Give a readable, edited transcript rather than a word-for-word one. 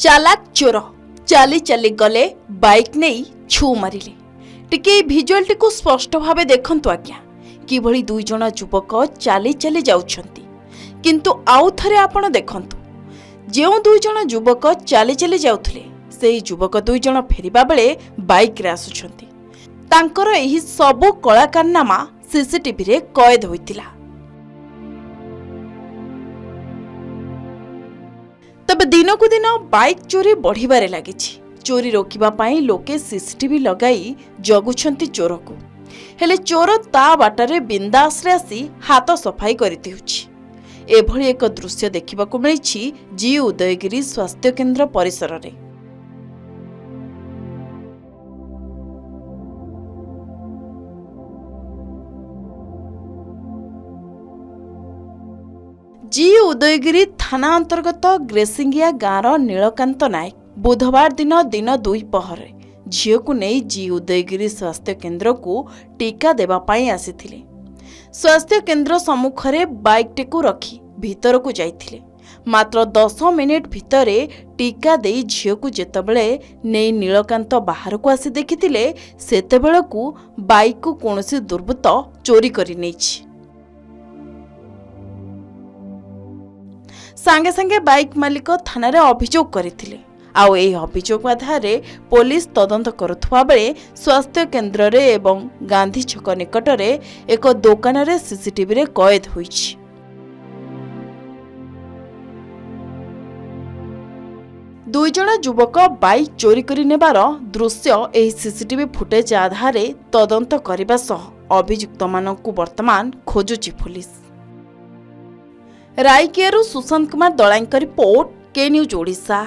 चालाक चोर चाली चाली गले बाइक नहीं छू मारिले। टिके भिजुआल टी स्पष्ट भाव देखंतु आज्ञा किभଳି दुई जण युवक चाली चाली जाउछंती। किंतु आउ थरे आपण देखंतु जेउ दुई जण युवक चाली चाली जाउथले सेही युवक दुई जण फेरिबा बेले बाइक रे आसुछंती। तांकर एही सबु कलाकारनामा सीसीटीवी रे कैद होइतिला। तबे दिनकु दिन बाइक चोरी बढ़िबारे लागिछि। चोरी रोकिबा पाई लोके सीसीटीवी लगाई जगुछंती चोर को। हेले चोर ता बाटारे बिंदास रे आसी हाथ सफाई करिते हुछि। एभଳି एक दृश्य देखिबाकु मिलिछि जी उदयगिरी स्वास्थ्य केन्द्र परिसर रे। जी उदयगिरी थाना अंतर्गत ग्रेसिंगिया गाँव नीलकांत नायक बुधवार दिन दिन 2 पहर झील को नहीं जी उदयगिरी स्वास्थ्य केन्द्र को टीका देवा पाई आसीथिले। स्वास्थ्य केन्द्र सम्मुखरे बाइक टेकु रखी भीतर को जाइथिले। मात्र 10 मिनिट भितरे टीका देई झील को जेतेबेले नहीं नीलकांत बाहर को आसी देखिथिले सेतेबेले को बाइक को कोनोसी दुर्बृत्त चोरी करि नेछि। सांगे सांगे बाइक मालिक थाना रे अभियोग करथिले। आउ एही अभियोग आधार पुलिस तदंत करुथुवा बेले स्वास्थ्य केन्द्र रे एवं गांधी छक निकट रे एक दुकान रे सीसीटीवी रे कैद होइछि। दुई जण युवक बाइक चोरी करि नेबार दृश्य एही सीसीटीवी फुटेज आधार तदंत करबा सह अभियुक्त मानकु वर्तमान खोजुछि पुलिस। रायकियारू सुशांत कुमार दलाईंक रिपोर्ट के न्यूज ओडिशा।